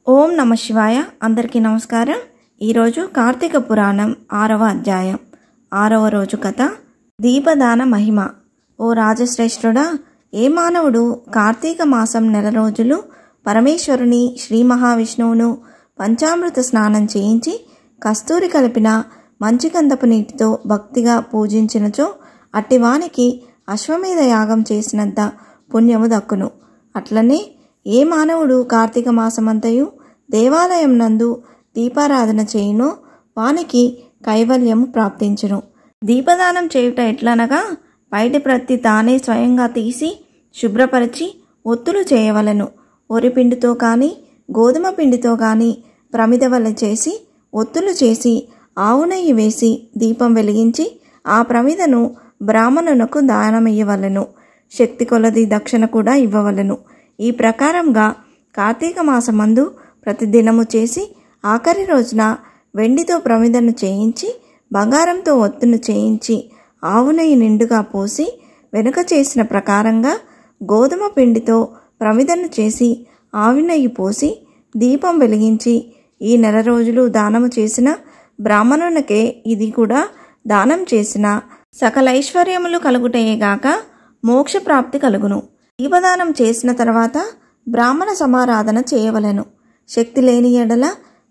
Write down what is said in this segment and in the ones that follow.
ఓం నమ శివాయ. అందరికీ నమస్కారం. ఈరోజు కార్తీక పురాణం 6వ అధ్యాయం 6వ రోజు కథ దీపదాన మహిమ. ఓ రాజశ్రేష్ఠుడా, ఏ మానవుడు కార్తీక మాసం నెల రోజులు పరమేశ్వరుని శ్రీ మహావిష్ణువును పంచామృత స్నానం చేయించి కస్తూరి కలిపిన మంచిగంధపు నీటితో భక్తిగా పూజించినచో అట్టివానికి అశ్వమేధ యాగం చేసినంత పుణ్యము దక్కును. అట్లనే ఏ మానవుడు కార్తీక మాసమంతయు దేవాలయం నందు దీపారాధన చేయునో వానికి కైవల్యము ప్రాప్తించును. దీపదానం చేయుట ఎట్లనగా, బయటి ప్రత్తి తానే స్వయంగా తీసి శుభ్రపరిచి ఒత్తులు చేయవలెను. వరిపిండితో కానీ గోధుమ పిండితో కానీ ప్రమిద వలె చేసి ఒత్తులు చేసి ఆవు నెయ్యి వేసి దీపం వెలిగించి ఆ ప్రమిదను బ్రాహ్మణునకు దానమియ్యవలెను. శక్తి కొలది దక్షిణ కూడా ఇవ్వవలెను. ఈ ప్రకారంగా కార్తీక మాసమందు ప్రతిదినము చేసి ఆఖరి రోజున వెండితో ప్రమిదను చేయించి బంగారంతో ఒత్తును చేయించి ఆవు నెయ్యి నిండుగా పోసి వెనుక చేసిన ప్రకారంగా గోధుమ పిండితో ప్రమిదను చేసి ఆవు నెయ్యి పోసి దీపం వెలిగించి ఈ నెల రోజులు దానము చేసిన బ్రాహ్మణునికే ఇది కూడా దానం చేసిన సకల ఐశ్వర్యములు కలుగుటయేగాక మోక్షప్రాప్తి కలుగును. దీపదానం చేసిన తర్వాత బ్రాహ్మణ సమారాధన చేయవలెను. శక్తి లేని ఎడల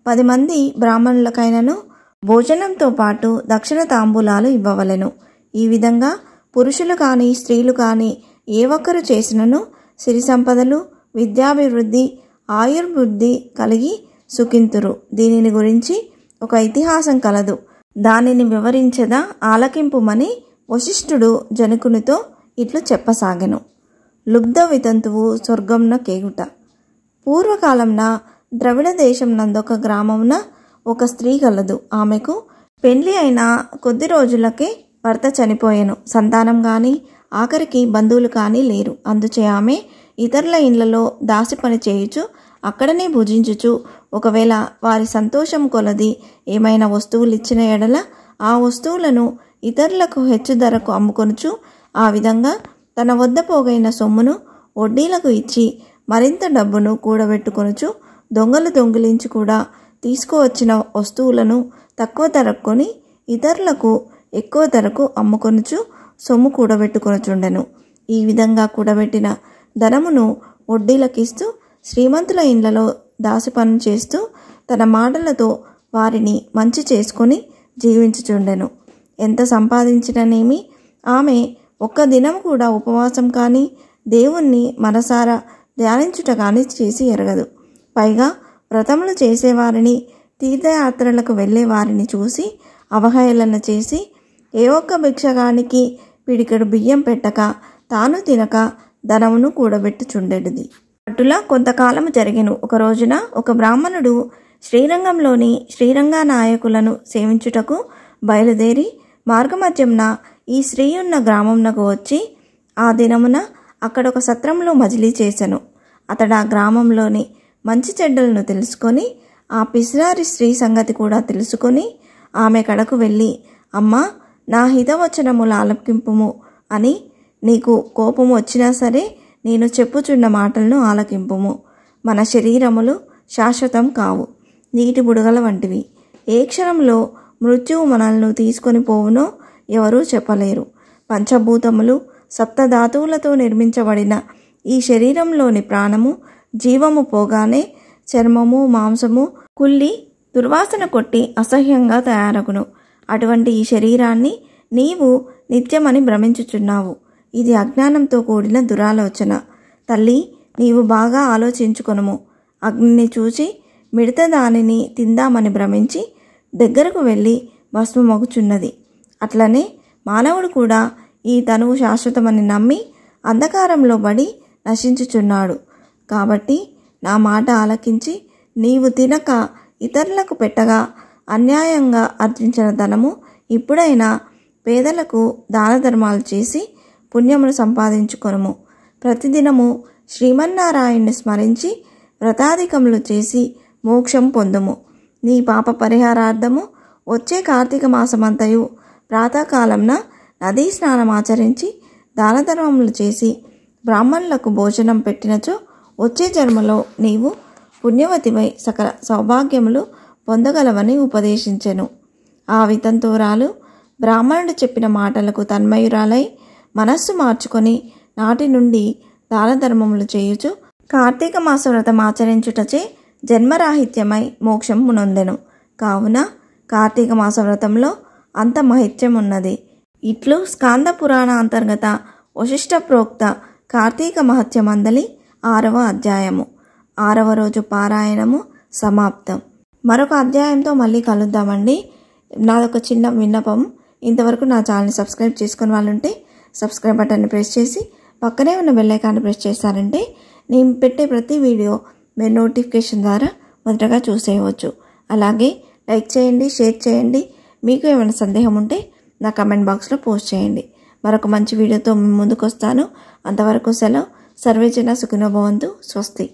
10 మంది బ్రాహ్మణులకైనను భోజనంతో పాటు దక్షిణ తాంబూలాలు ఇవ్వవలెను. ఈ విధంగా పురుషులు కానీ స్త్రీలు కానీ ఏ ఒక్కరు చేసినను సిరి సంపదలు, విద్యాభివృద్ధి, ఆయుర్వృద్ధి కలిగి సుఖింతురు. దీనిని గురించి ఒక ఇతిహాసం కలదు. దానిని వివరించదా ఆలకింపుమని వశిష్ఠుడు జనకునితో ఇట్లు చెప్పసాగెను. లుబ్ధ వితంతువు స్వర్గంన కేగుట. పూర్వకాలంన ద్రవిడ దేశం నందొక గ్రామంన ఒక స్త్రీ కలదు. ఆమెకు పెండ్లి అయిన కొద్ది రోజులకే భర్త చనిపోయెను. సంతానం కానీ ఆఖరికి బంధువులు కానీ లేరు. అందుచే ఆమె ఇతరుల ఇండ్లలో దాసి పని చేయుచు అక్కడనే భుజించుచు ఒకవేళ వారి సంతోషం కొలది ఏమైనా వస్తువులు ఇచ్చిన ఎడల ఆ వస్తువులను ఇతరులకు హెచ్చు ధరకు అమ్ముకొనుచు ఆ విధంగా తన వద్ద పోగైన సొమ్మును వడ్డీలకు ఇచ్చి మరింత డబ్బును కూడబెట్టుకొనుచు దొంగలు దొంగిలించి కూడా తీసుకువచ్చిన వస్తువులను తక్కువ ధరకు కొని ఇతరులకు ఎక్కువ ధరకు అమ్ముకొనుచు సొమ్ము కూడబెట్టుకొనుచుండెను. ఈ విధంగా కూడబెట్టిన ధనమును వడ్డీలకిస్తూ శ్రీమంతుల ఇండ్లలో దాసి పని చేస్తూ తన మాటలతో వారిని మంచి చేసుకొని జీవించుచుండెను. ఎంత సంపాదించిననేమి ఆమె ఒక్క దినం కూడా ఉపవాసం కానీ దేవుణ్ణి మనసారా ధ్యానించుట కానీ చేసి ఎరగదు. పైగా వ్రతములు చేసేవారిని, తీర్థయాత్రలకు వెళ్ళే వారిని చూసి అవహేళన చేసి ఏ ఒక్క భిక్షగానికి పిడికెడు బియ్యం పెట్టక తాను తినక ధనమును కూడబెట్టుచుండెడిది. అటులా కొంతకాలము జరిగెను. ఒక రోజున ఒక బ్రాహ్మణుడు శ్రీరంగంలోని శ్రీరంగా నాయకులను సేవించుటకు బయలుదేరి మార్గమధ్యంన ఈ స్త్రీ ఉన్న గ్రామంనకు వచ్చి ఆ దినమున అక్కడొక సత్రంలో మజిలీ చేసెను. అతడు ఆ గ్రామంలోని మంచి చెడ్డలను తెలుసుకొని ఆ పిసినారి స్త్రీ సంగతి కూడా తెలుసుకొని ఆమె కడకు వెళ్ళి, అమ్మా, నా హితవచనములు ఆలకింపుము అని, నీకు కోపము వచ్చినా సరే నేను చెప్పుచున్న మాటలను ఆలకింపుము. మన శరీరములు శాశ్వతం కావు, నీటి బుడగల వంటివి. ఏ క్షణంలో మృత్యువు మనల్ని తీసుకొని పోవునో ఎవరూ చెప్పలేరు. పంచభూతములు సప్తధాతువులతో నిర్మించబడిన ఈ శరీరంలోని ప్రాణము జీవము పోగానే చర్మము మాంసము కుళ్ళి దుర్వాసన కొట్టి అసహ్యంగా తయారగును. అటువంటి ఈ శరీరాన్ని నీవు నిత్యమని భ్రమించుచున్నావు. ఇది అజ్ఞానంతో కూడిన దురాలోచన. తల్లి, నీవు బాగా ఆలోచించుకొనుము. అగ్నిని చూచి మిడత దానిని తిందామని భ్రమించి దగ్గరకు వెళ్ళి భస్మమగుచున్నది. అట్లనే మానవుడు కూడా ఈ తనువు శాశ్వతమని నమ్మి అంధకారంలో పడి నశించుచున్నాడు. కాబట్టి నా మాట ఆలకించి నీవు తినక ఇతరులకు పెట్టగా అన్యాయంగా ఆర్జించిన ధనము ఇప్పుడైనా పేదలకు దాన ధర్మాలు చేసి పుణ్యమును సంపాదించుకొనుము. ప్రతిదినము శ్రీమన్నారాయణ్ణి స్మరించి వ్రతాధికములు చేసి మోక్షం పొందుము. నీ పాప పరిహారార్థము వచ్చే కార్తీక మాసమంతయు ప్రాతకాలంన నదీ స్నానం ఆచరించి దాన ధర్మములు చేసి బ్రాహ్మణులకు భోజనం పెట్టినచో వచ్చే జన్మలో నీవు పుణ్యవతివై సకల సౌభాగ్యములు పొందగలవని ఉపదేశించెను. ఆ వితంతువురాలు బ్రాహ్మణుడు చెప్పిన మాటలకు తన్మయురాలై మనస్సు మార్చుకొని నాటి నుండి దానధర్మములు చేయుచు కార్తీక మాస వ్రతం ఆచరించుటచే జన్మరాహిత్యమై మోక్షము నొందెను. కావున కార్తీక మాస వ్రతంలో అంత మహిత్యం ఉన్నది. ఇట్లు స్కాంద పురాణ అంతర్గత వశిష్ట ప్రోక్త కార్తీక మహత్యమందలి 6వ అధ్యాయము. 6వ రోజు పారాయణము సమాప్తం. మరొక అధ్యాయంతో మళ్ళీ కలుద్దామండి. నాదొక చిన్న విన్నపం, ఇంతవరకు నా ఛానల్ని సబ్స్క్రైబ్ చేసుకుని వాళ్ళు ఉంటే సబ్స్క్రైబ్ బటన్ని ప్రెస్ చేసి పక్కనే ఉన్న బెల్ ఐకాన్ని ప్రెస్ చేశారంటే నేను పెట్టే ప్రతి వీడియో మీరు నోటిఫికేషన్ ద్వారా మొదటగా చూసేయవచ్చు. అలాగే లైక్ చేయండి, షేర్ చేయండి. మీకు ఏమైనా సందేహం ఉంటే నా కమెంట్ బాక్స్లో పోస్ట్ చేయండి. మరొక మంచి వీడియోతో ముందుకు వస్తాను. అంతవరకు సెలవు. సర్వేజన సుఖినో భవంతు. స్వస్తి.